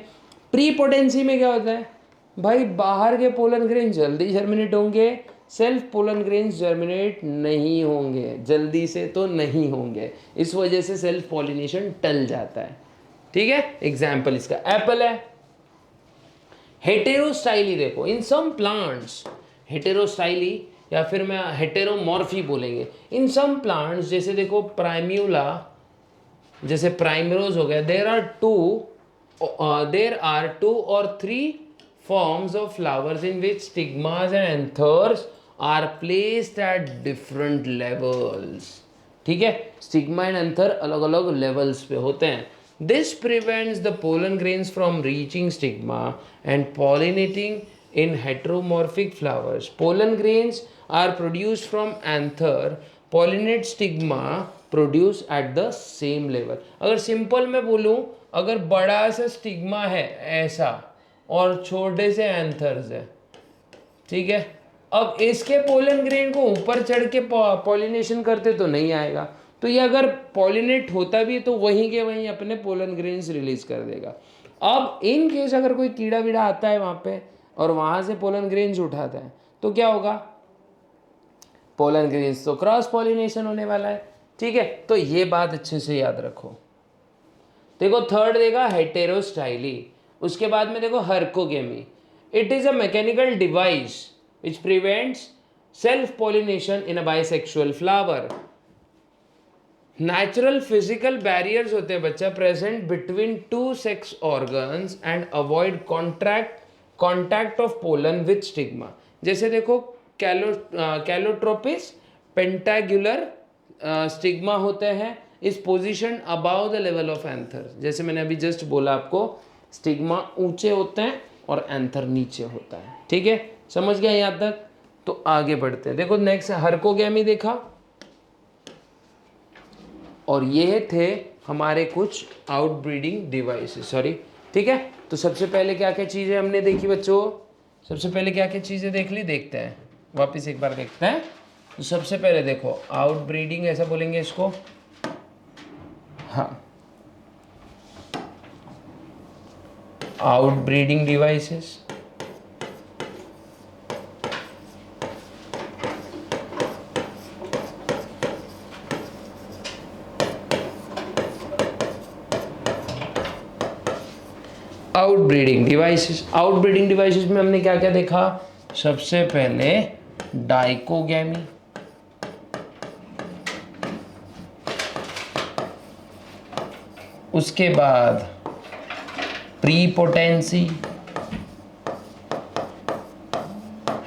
प्रीपोटेंसी में क्या होता है भाई, बाहर के पोलन ग्रेन जल्दी जर्मिनेट होंगे, सेल्फ पोलन ग्रेन्स जर्मिनेट नहीं होंगे, जल्दी से तो नहीं होंगे, इस वजह से सेल्फ पॉलिनेशन टल जाता है, ठीक है। एग्जाम्पल इसका एप्पल है। हेटेरोस्टाइली देखो, इन सम प्लांट्स, हेटेरोस्टाइली या फिर मैं हेटेरोमॉर्फी बोलेंगे, इन सम प्लांट्स, जैसे देखो प्राइम्यूला, जैसे प्राइमरोज हो गया, देर आर टू और three forms of flowers in which stigmas and anthers are placed at different levels, ठीक है, स्टिग्मा एंड एंथर अलग अलग लेवल्स पे होते हैं। This prevents the pollen grains from reaching stigma and pollinating in heteromorphic flowers. Pollen grains are produced from anther. Pollinate stigma produce at the same level. अगर सिंपल में बोलूँ, अगर बड़ा सा स्टिग्मा है ऐसा और छोटे से एंथर्स है, ठीक है, अब इसके पोलन ग्रेन को ऊपर चढ़ के पॉलिनेशन करते तो नहीं आएगा, तो ये अगर पॉलिनेट होता भी है तो वहीं के वहीं अपने पोलन ग्रेन्स रिलीज कर देगा। अब इन केस अगर कोई कीड़ा वीड़ा आता है वहाँ पे और वहाँ से पोलन ग्रेन्स उठाता है तो क्या होगा, पोलन ग्रेन्स तो क्रॉस पॉलिनेशन होने वाला है, ठीक है। तो ये बात अच्छे से याद रखो। देखो थर्ड देगा हेटेरोस्टाइली, उसके बाद में देखो herkogamy. It is a mechanical device which prevents self pollination in a bisexual flower. Natural physical barriers होते हैं बच्चा present between two sex organs and avoid contact of pollen with stigma. जैसे देखो कैलोट्रोपिस पेंटागुलर स्टिग्मा होते हैं इस position above the level of anther. जैसे मैंने अभी जस्ट बोला आपको, स्टिग्मा ऊंचे होते हैं और एंथर नीचे होता है, ठीक है, समझ गया यहाँ तक। तो आगे बढ़ते हैं। देखो नेक्स्ट हर्कोगेमी देखा, और ये थे हमारे कुछ आउटब्रीडिंग डिवाइसेस, सॉरी, ठीक है। तो सबसे पहले क्या क्या चीज़ें हमने देखी बच्चों, सबसे पहले क्या क्या चीज़ें देख ली, देखते हैं वापस एक बार देखते हैं। तो सबसे पहले देखो आउटब्रीडिंग ऐसा बोलेंगे इसको, हाँ, आउटब्रीडिंग डिवाइसेस। आउटब्रीडिंग डिवाइसेस में हमने क्या क्या देखा, सबसे पहले डाइकोगैमी, उसके बाद प्रीपोटेंसी,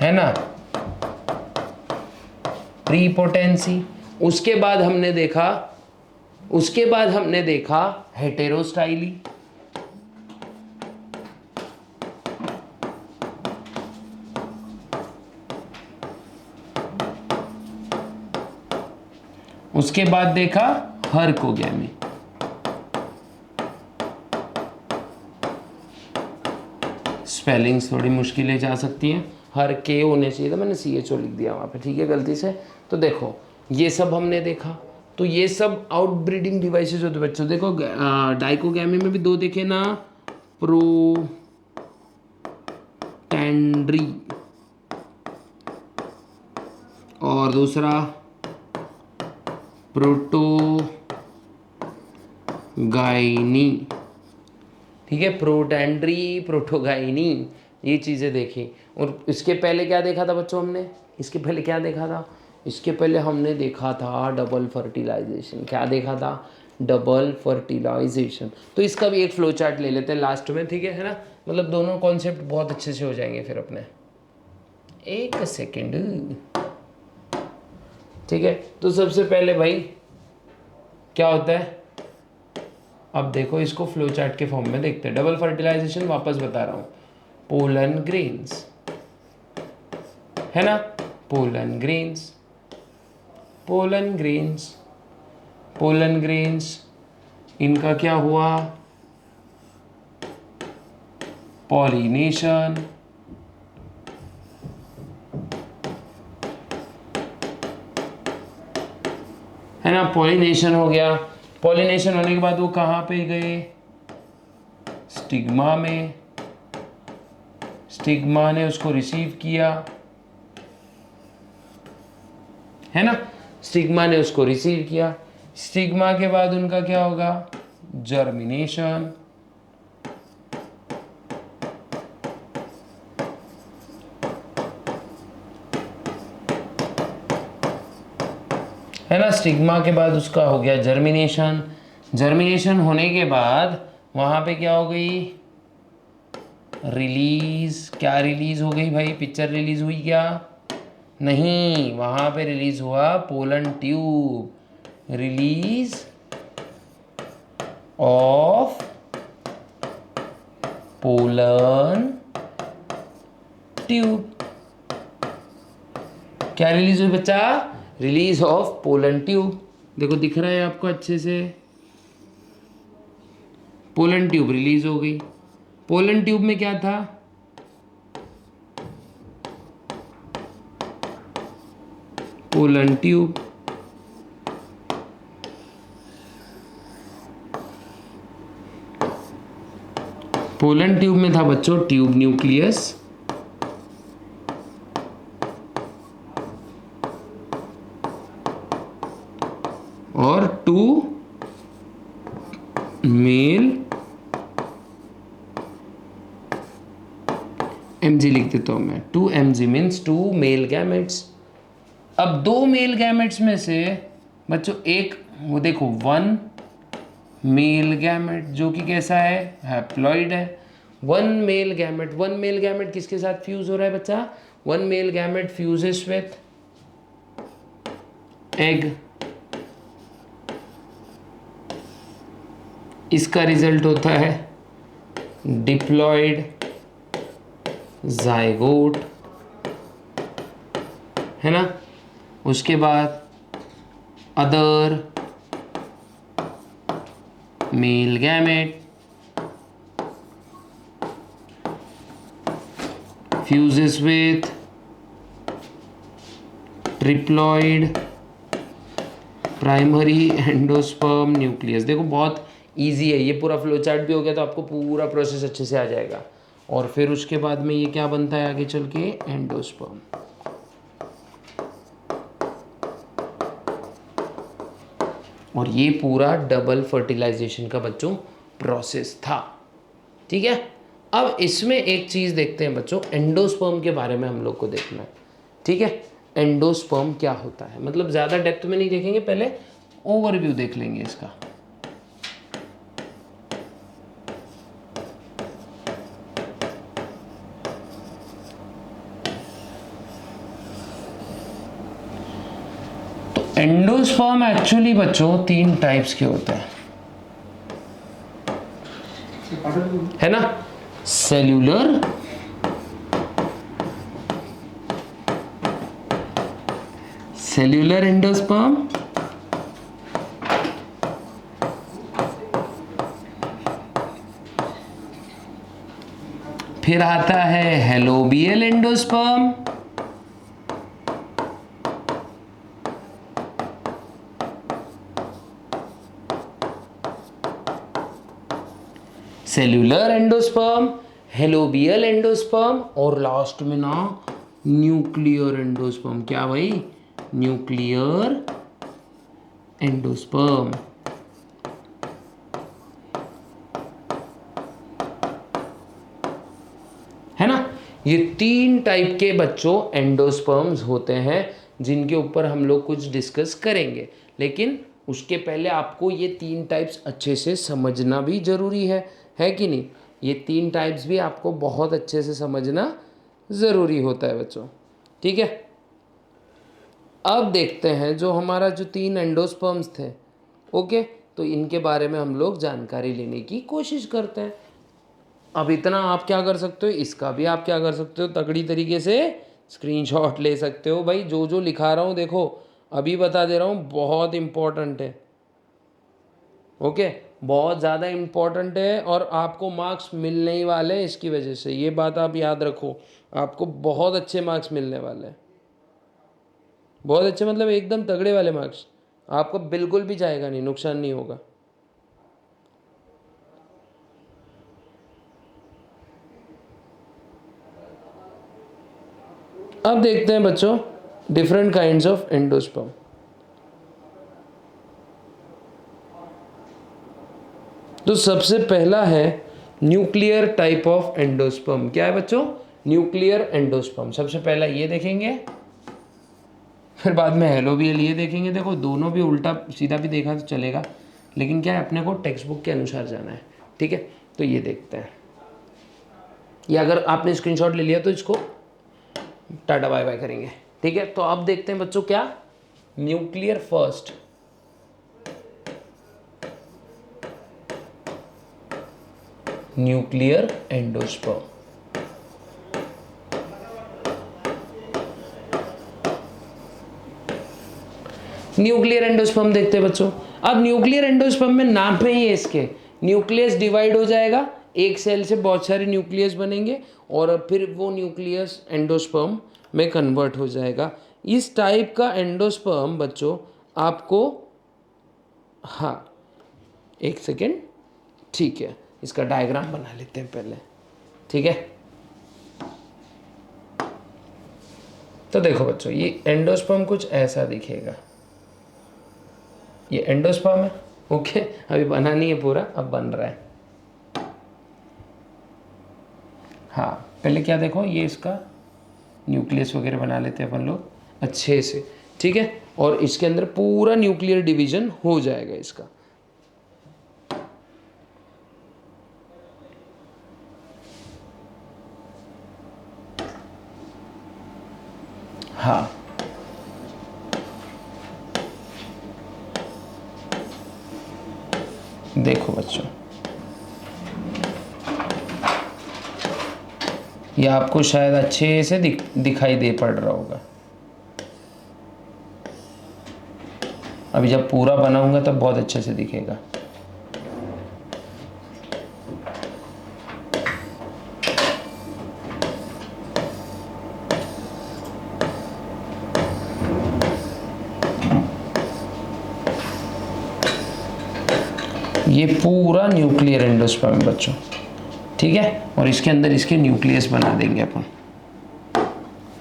है ना, प्रीपोटेंसी। उसके बाद हमने देखा हेटेरोस्टाइली, उसके बाद देखा हर्कोगेमी। स्पेलिंग्स थोड़ी मुश्किलें जा सकती हैं, हर के होने चाहिए था, मैंने CHO लिख दिया वहाँ पे, ठीक है, गलती से। तो देखो ये सब हमने देखा, तो ये सब आउटब्रीडिंग डिवाइसेस होते बच्चों। देखो डाइकोगैमी में भी दो देखे ना, प्रोटेंड्री और दूसरा प्रोटोगाइनी, ठीक है, प्रोटेंड्री प्रोटोगाइनी, ये चीज़ें देखी। और इसके पहले क्या देखा था बच्चों हमने, इसके पहले क्या देखा था, इसके पहले हमने देखा था डबल फर्टिलाइजेशन। क्या देखा था, डबल फर्टिलाइजेशन। तो इसका भी एक फ्लो चार्ट ले लेते हैं लास्ट में, ठीक है ना, मतलब दोनों कॉन्सेप्ट बहुत अच्छे से हो जाएंगे फिर अपने। एक सेकेंड, ठीक है। तो सबसे पहले भाई क्या होता है, अब देखो इसको फ्लो चार्ट के फॉर्म में देखते हैं। डबल फर्टिलाइजेशन वापस बता रहा हूँ, पोलन ग्रेन्स, है ना, पोलन ग्रेन्स, इनका क्या हुआ, पॉलिनेशन, है ना, पॉलिनेशन हो गया। पॉलिनेशन होने के बाद वो कहाँ पे गए, स्टिग्मा में, स्टिग्मा ने उसको रिसीव किया, है ना, स्टिग्मा ने उसको रिसीव किया। स्टिग्मा के बाद उनका क्या होगा, जर्मिनेशन, है ना, स्टिग्मा के बाद उसका हो गया जर्मिनेशन। जर्मिनेशन होने के बाद वहाँ पे क्या हो गई, रिलीज। क्या रिलीज हो गई भाई, पिक्चर रिलीज हुई क्या, नहीं, वहाँ पे रिलीज हुआ pollen tube, release of pollen tube. क्या रिलीज हुई बच्चा? Release of pollen tube. देखो दिख रहा है आपको अच्छे से, पोलन ट्यूब रिलीज हो गई। पोलन ट्यूब में क्या था? पोलन ट्यूब, पोलन ट्यूब में था बच्चों ट्यूब न्यूक्लियस, और 2 मेल mg लिख देता हूं मैं, 2 mg मीन्स 2 मेल गैमेट्स। अब 2 मेल गैमेट्स में से बच्चों एक, वो देखो 1 मेल गैमेट जो कि कैसा है? हैप्लॉइड है। 1 मेल गैमेट, 1 मेल गैमेट किसके साथ फ्यूज हो रहा है बच्चा? 1 male gamete fuses with egg. इसका रिजल्ट होता है डिप्लॉइड जाइगोट, है ना। उसके बाद other male gamete fuses with triploid primary endosperm nucleus. देखो बहुत इजी है ये, पूरा फ्लो चार्ट भी हो गया तो आपको पूरा प्रोसेस अच्छे से आ जाएगा। और फिर उसके बाद में ये क्या बनता है आगे चल के? एंडोस्पर्म। और ये पूरा डबल फर्टिलाइजेशन का बच्चों प्रोसेस था, ठीक है। अब इसमें एक चीज देखते हैं बच्चों, एंडोस्पर्म के बारे में हम लोग को देखना है, ठीक है। एंडोस्पर्म क्या होता है, मतलब ज्यादा डेप्थ में नहीं देखेंगे, पहले ओवरव्यू देख लेंगे इसका। एंडोस्पर्म एक्चुअली बच्चों 3 टाइप्स के होते हैं, है ना। सेल्यूलर, सेल्यूलर एंडोस्पर्म, फिर आता है helobial endosperm, cellular endosperm, helobial endosperm, और लास्ट में ना न्यूक्लियर एंडोस्पर्म। क्या भाई? न्यूक्लियर एंडोस्पर्म, है ना। ये 3 टाइप के बच्चों एंडोस्पर्म्स होते हैं जिनके ऊपर हम लोग कुछ डिस्कस करेंगे, लेकिन उसके पहले आपको ये 3 टाइप्स अच्छे से समझना भी जरूरी है कि नहीं? ये 3 टाइप्स भी आपको बहुत अच्छे से समझना ज़रूरी होता है बच्चों, ठीक है। अब देखते हैं जो हमारा जो 3 एंडोस्पर्म्स थे, ओके, तो इनके बारे में हम लोग जानकारी लेने की कोशिश करते हैं। अब इतना आप क्या कर सकते हो, इसका भी आप क्या कर सकते हो, तगड़ी तरीके से स्क्रीनशॉट ले सकते हो। भाई जो जो लिखा रहा हूँ देखो, अभी बता दे रहा हूँ, बहुत इम्पोर्टेंट है, ओके, बहुत ज़्यादा इम्पोर्टेंट है और आपको मार्क्स मिलने ही वाले हैं इसकी वजह से। ये बात आप याद रखो, आपको बहुत अच्छे मार्क्स मिलने वाले हैं, बहुत अच्छे मतलब एकदम तगड़े वाले मार्क्स। आपको बिल्कुल भी जाएगा नहीं, नुकसान नहीं होगा। अब देखते हैं बच्चों डिफरेंट काइंड्स ऑफ एंडोस्पर्म। तो सबसे पहला है न्यूक्लियर टाइप ऑफ एंडोस्पर्म। क्या है बच्चों? Nuclear endosperm. सबसे पहला ये देखेंगे, फिर बाद में हेलोबियल ये देखेंगे। देखो दोनों भी उल्टा सीधा भी देखा तो चलेगा, लेकिन क्या है, अपने को टेक्स्ट बुक के अनुसार जाना है, ठीक है। तो ये देखते हैं, ये अगर आपने स्क्रीनशॉट ले लिया तो इसको टाटा बाय बाय करेंगे, ठीक है। तो अब देखते हैं बच्चों क्या, nuclear first, nuclear endosperm. Nuclear endosperm देखते हैं बच्चों। अब न्यूक्लियर एंडोस्पर्म में नाम में ही है इसके, न्यूक्लियस डिवाइड हो जाएगा, एक सेल से बहुत सारे न्यूक्लियस बनेंगे और फिर वो न्यूक्लियस एंडोस्पर्म में कन्वर्ट हो जाएगा। इस टाइप का एंडोस्पर्म बच्चों आपको, हाँ एक सेकेंड, ठीक है, इसका डायग्राम बना लेते हैं पहले, ठीक है। तो देखो बच्चों, ये एंडोस्पर्म कुछ ऐसा दिखेगा, ये एंडोस्पर्म है, ओके। अभी बना नहीं है पूरा, अब बन रहा है। हाँ पहले क्या देखो, ये इसका न्यूक्लियस वगैरह बना लेते हैं अपन लोग अच्छे से, ठीक है। और इसके अंदर पूरा न्यूक्लियर डिवीजन हो जाएगा इसका। हाँ देखो बच्चों, ये आपको शायद अच्छे से दिखाई दे पड़ रहा होगा। अभी जब पूरा बनाऊंगा तब बहुत अच्छे से दिखेगा। ये पूरा न्यूक्लियर एंडोस्पर्म है बच्चों, ठीक है। और इसके अंदर इसके न्यूक्लियस बना देंगे अपन,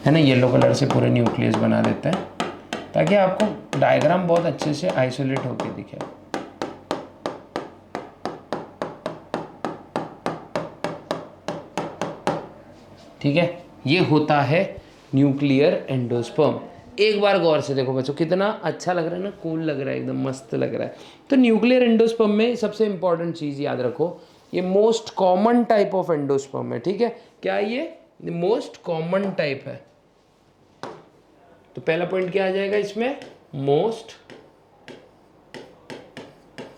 है ना, येलो कलर से पूरे न्यूक्लियस बना देते हैं ताकि आपको डायग्राम बहुत अच्छे से आइसोलेट होके दिखे। ठीक है, ये होता है न्यूक्लियर एंडोस्पर्म। एक बार गौर से देखो बच्चों, कितना अच्छा लग रहा है ना, कूल लग रहा है, एकदम मस्त लग रहा है। तो न्यूक्लियर एंडोस्पर्म में सबसे इंपॉर्टेंट चीज़ याद रखो, ये most common type of endosperm है, ठीक है। क्या ये मोस्ट कॉमन टाइप है? तो पहला पॉइंट क्या आ जाएगा इसमें, मोस्ट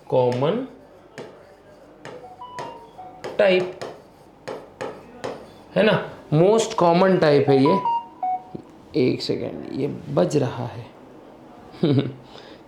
कॉमन टाइप, है ना, मोस्ट कॉमन टाइप है ये। एक सेकेंड, ये बज रहा है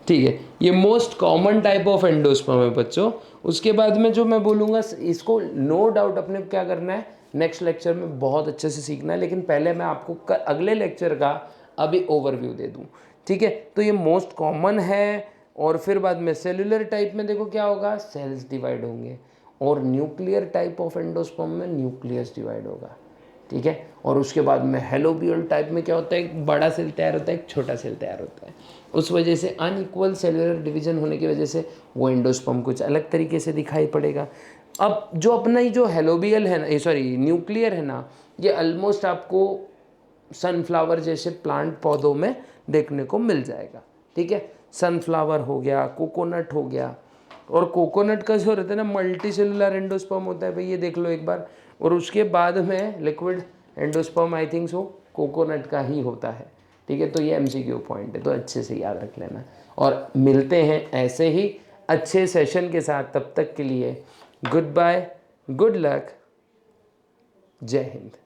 ठीक है, ये most common type of endosperm है बच्चों। उसके बाद में जो मैं बोलूँगा, इसको नो डाउट अपने क्या करना है, नेक्स्ट लेक्चर में बहुत अच्छे से सीखना है। लेकिन पहले मैं आपको अगले लेक्चर का अभी ओवरव्यू दे दूँ, ठीक है। तो ये मोस्ट कॉमन है, और फिर बाद में सेलुलर टाइप में देखो क्या होगा, सेल्स डिवाइड होंगे, और न्यूक्लियर टाइप ऑफ एंडोस्पर्म में न्यूक्लियस डिवाइड होगा, ठीक है। और उसके बाद में हेलोबियल टाइप में क्या होता है, एक बड़ा सेल तैयार होता है, एक छोटा सेल तैयार होता है। उस वजह से अनइक्वल सेलुलर डिवीजन होने की वजह से वो एंडोस्पर्म कुछ अलग तरीके से दिखाई पड़ेगा। अब जो अपना ही जो हेलोबियल है ना, सॉरी न्यूक्लियर है ना, ये ऑलमोस्ट आपको सनफ्लावर जैसे प्लांट पौधों में देखने को मिल जाएगा, ठीक है। सनफ्लावर हो गया, कोकोनट हो गया, और कोकोनट का जो रहता है ना, मल्टी सेलुलर एंडोस्पर्म होता है भाई, ये देख लो एक बार। और उसके बाद में liquid endosperm I think so coconut का ही होता है, ठीक है। तो ये एमसीक्यू पॉइंट है, तो अच्छे से याद रख लेना। और मिलते हैं ऐसे ही अच्छे सेशन के साथ, तब तक के लिए गुड बाय, गुड लक, जय हिंद।